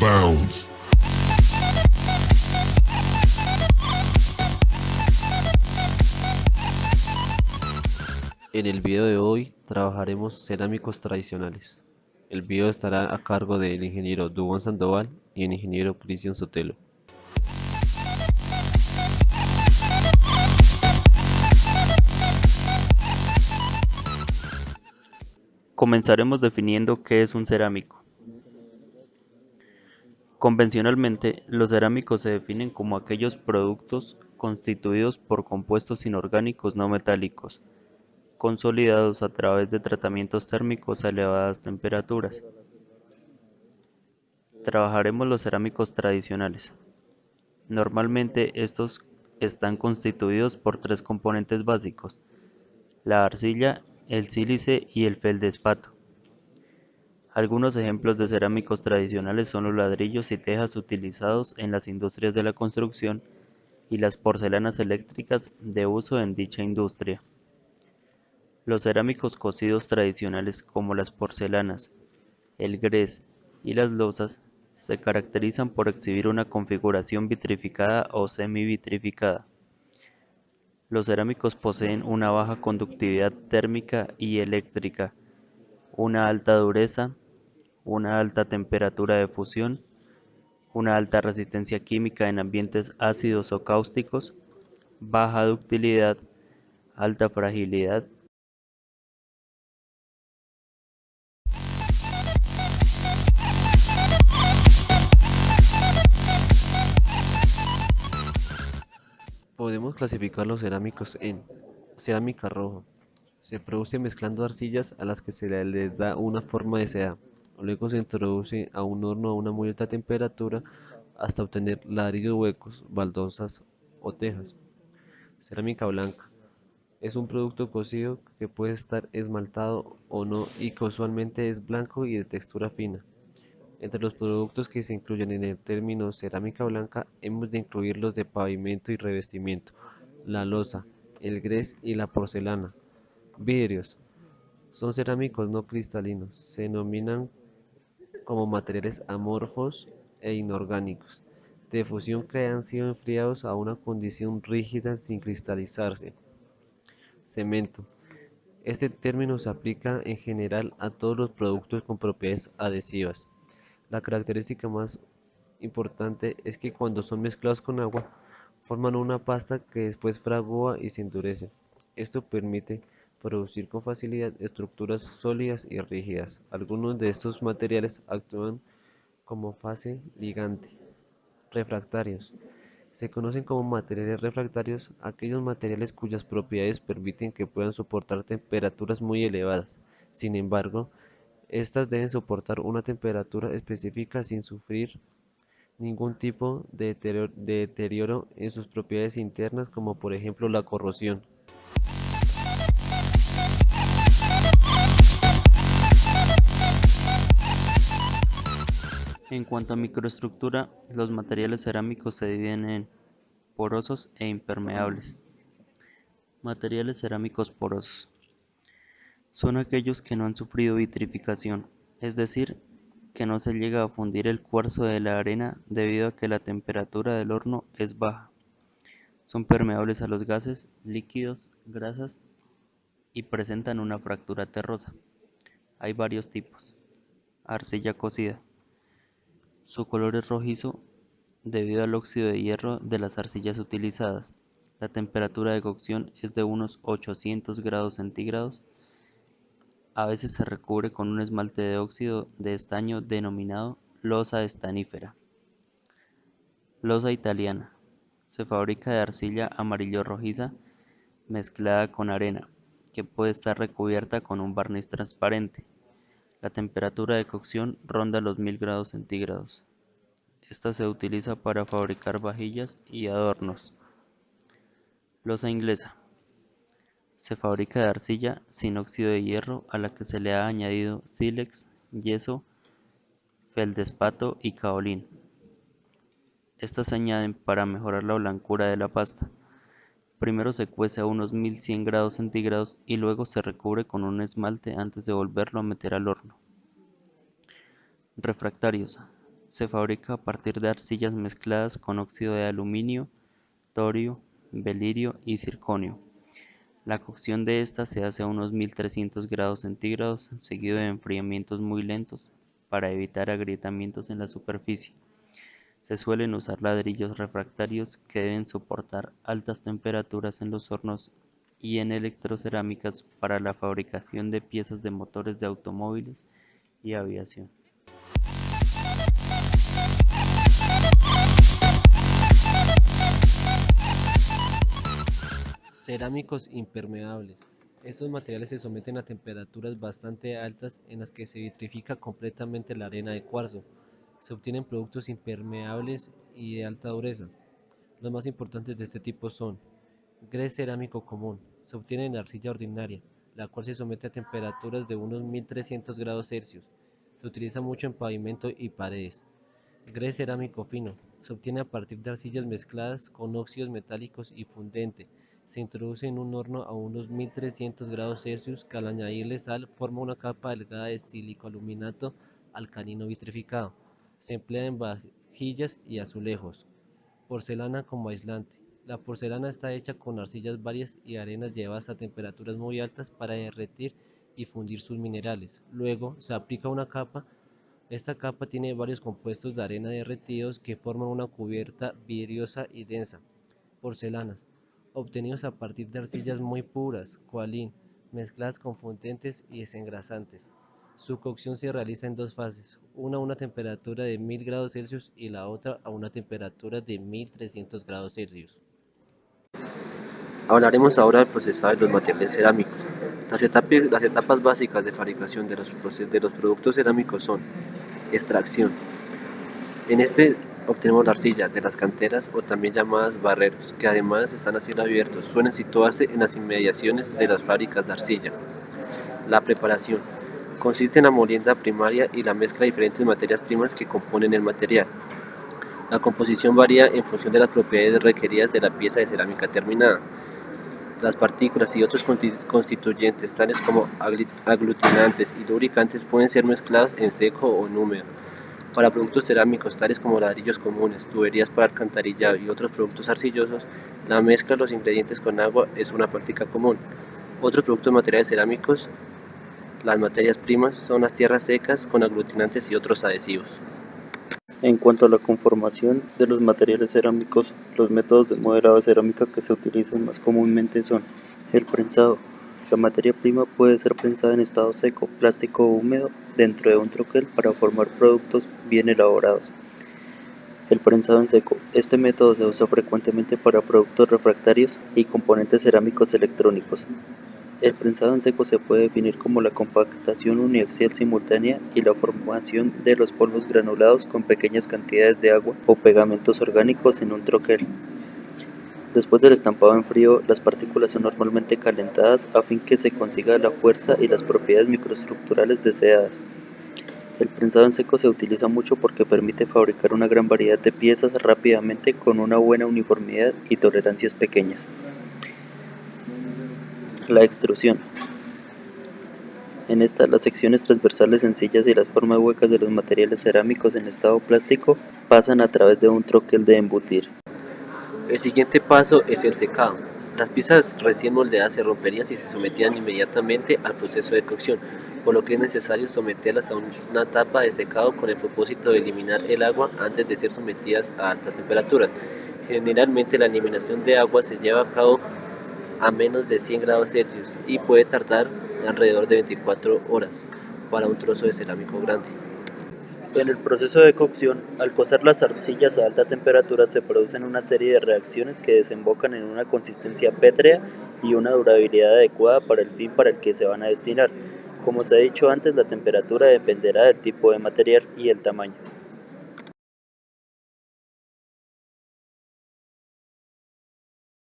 bounds. En el video de hoy trabajaremos cerámicos tradicionales. El video estará a cargo del ingeniero Duván Sandoval y el ingeniero Cristian Sotelo. Comenzaremos definiendo qué es un cerámico. Convencionalmente, los cerámicos se definen como aquellos productos constituidos por compuestos inorgánicos no metálicos, consolidados a través de tratamientos térmicos a elevadas temperaturas. Trabajaremos los cerámicos tradicionales. Normalmente estos están constituidos por tres componentes básicos: la arcilla, el sílice y el feldespato. Algunos ejemplos de cerámicos tradicionales son los ladrillos y tejas utilizados en las industrias de la construcción y las porcelanas eléctricas de uso en dicha industria. Los cerámicos cocidos tradicionales como las porcelanas, el grés y las lozas se caracterizan por exhibir una configuración vitrificada o semi-vitrificada. Los cerámicos poseen una baja conductividad térmica y eléctrica, una alta dureza, una alta temperatura de fusión, una alta resistencia química en ambientes ácidos o cáusticos, baja ductilidad, alta fragilidad. Podemos clasificar los cerámicos en cerámica roja. Se produce mezclando arcillas a las que se les da una forma deseada. Luego se introduce a un horno a una muy alta temperatura hasta obtener ladrillos huecos, baldosas o tejas. Cerámica blanca. Es un producto cocido que puede estar esmaltado o no y que usualmente es blanco y de textura fina. Entre los productos que se incluyen en el término cerámica blanca hemos de incluir los de pavimento y revestimiento, la loza, el grés y la porcelana. Vidrios. Son cerámicos no cristalinos. Se denominan como materiales amorfos e inorgánicos, de fusión que han sido enfriados a una condición rígida sin cristalizarse. Cemento. Este término se aplica en general a todos los productos con propiedades adhesivas. La característica más importante es que cuando son mezclados con agua, forman una pasta que después fragua y se endurece. Esto permite producir con facilidad estructuras sólidas y rígidas. Algunos de estos materiales actúan como fase ligante. Refractarios. Se conocen como materiales refractarios aquellos materiales cuyas propiedades permiten que puedan soportar temperaturas muy elevadas. Sin embargo, estas deben soportar una temperatura específica sin sufrir ningún tipo de deterioro en sus propiedades internas, como por ejemplo la corrosión. En cuanto a microestructura, los materiales cerámicos se dividen en porosos e impermeables. Materiales cerámicos porosos son aquellos que no han sufrido vitrificación, es decir, que no se llega a fundir el cuarzo de la arena debido a que la temperatura del horno es baja. Son permeables a los gases, líquidos, grasas y presentan una fractura terrosa. Hay varios tipos. Arcilla cocida. Su color es rojizo debido al óxido de hierro de las arcillas utilizadas. La temperatura de cocción es de unos 800 grados centígrados. A veces se recubre con un esmalte de óxido de estaño denominado losa estanífera. Losa italiana. Se fabrica de arcilla amarillo rojiza mezclada con arena, que puede estar recubierta con un barniz transparente. La temperatura de cocción ronda los 1000 grados centígrados. Esta se utiliza para fabricar vajillas y adornos. Losa inglesa. Se fabrica de arcilla sin óxido de hierro a la que se le ha añadido sílex, yeso, feldespato y caolín. Estas se añaden para mejorar la blancura de la pasta. Primero se cuece a unos 1100 grados centígrados y luego se recubre con un esmalte antes de volverlo a meter al horno. Refractarios. Se fabrica a partir de arcillas mezcladas con óxido de aluminio, torio, belirio y circonio. La cocción de esta se hace a unos 1300 grados centígrados, seguido de enfriamientos muy lentos para evitar agrietamientos en la superficie. Se suelen usar ladrillos refractarios que deben soportar altas temperaturas en los hornos y en electrocerámicas para la fabricación de piezas de motores de automóviles y aviación. Cerámicos impermeables. Estos materiales se someten a temperaturas bastante altas en las que se vitrifica completamente la arena de cuarzo. Se obtienen productos impermeables y de alta dureza. Los más importantes de este tipo son: grés cerámico común. Se obtiene en arcilla ordinaria, la cual se somete a temperaturas de unos 1300 grados Celsius. Se utiliza mucho en pavimento y paredes. Grés cerámico fino. Se obtiene a partir de arcillas mezcladas con óxidos metálicos y fundente. Se introduce en un horno a unos 1300 grados Celsius que al añadirle sal forma una capa delgada de silicoaluminato alcalino vitrificado. Se emplea en vajillas y azulejos. Porcelana como aislante. La porcelana está hecha con arcillas varias y arenas llevadas a temperaturas muy altas para derretir y fundir sus minerales. Luego se aplica una capa. Esta capa tiene varios compuestos de arena derretidos que forman una cubierta vidriosa y densa. Porcelanas, obtenidos a partir de arcillas muy puras, coalín, mezcladas con fundentes y desengrasantes. Su cocción se realiza en dos fases, una a una temperatura de 1000 grados Celsius y la otra a una temperatura de 1300 grados Celsius. Hablaremos ahora del procesado de los materiales cerámicos. Las etapas básicas de fabricación de los productos cerámicos son: extracción. En este obtenemos la arcilla de las canteras o también llamadas barreros, que además están a cielo abierto, suelen situarse en las inmediaciones de las fábricas de arcilla. La preparación consiste en la molienda primaria y la mezcla de diferentes materias primas que componen el material. La composición varía en función de las propiedades requeridas de la pieza de cerámica terminada. Las partículas y otros constituyentes, tales como aglutinantes y lubricantes, pueden ser mezclados en seco o en húmedo. Para productos cerámicos, tales como ladrillos comunes, tuberías para alcantarillado y otros productos arcillosos, la mezcla de los ingredientes con agua es una práctica común. Otros productos materiales cerámicos, las materias primas, son las tierras secas con aglutinantes y otros adhesivos. En cuanto a la conformación de los materiales cerámicos, los métodos de modelado de cerámica que se utilizan más comúnmente son el prensado. La materia prima puede ser prensada en estado seco, plástico o húmedo dentro de un troquel para formar productos bien elaborados. El prensado en seco. Este método se usa frecuentemente para productos refractarios y componentes cerámicos electrónicos. El prensado en seco se puede definir como la compactación uniaxial simultánea y la formación de los polvos granulados con pequeñas cantidades de agua o pegamentos orgánicos en un troquel. Después del estampado en frío, las partículas son normalmente calentadas a fin que se consiga la fuerza y las propiedades microestructurales deseadas. El prensado en seco se utiliza mucho porque permite fabricar una gran variedad de piezas rápidamente con una buena uniformidad y tolerancias pequeñas. La extrusión. En esta, las secciones transversales sencillas y las formas huecas de los materiales cerámicos en estado plástico pasan a través de un troquel de embutir. El siguiente paso es el secado. Las piezas recién moldeadas se romperían si se sometían inmediatamente al proceso de cocción, por lo que es necesario someterlas a una etapa de secado con el propósito de eliminar el agua antes de ser sometidas a altas temperaturas. Generalmente la eliminación de agua se lleva a cabo a menos de 100 grados Celsius y puede tardar alrededor de 24 horas para un trozo de cerámico grande. En el proceso de cocción, al cocer las arcillas a alta temperatura se producen una serie de reacciones que desembocan en una consistencia pétrea y una durabilidad adecuada para el fin para el que se van a destinar. Como se ha dicho antes, la temperatura dependerá del tipo de material y el tamaño.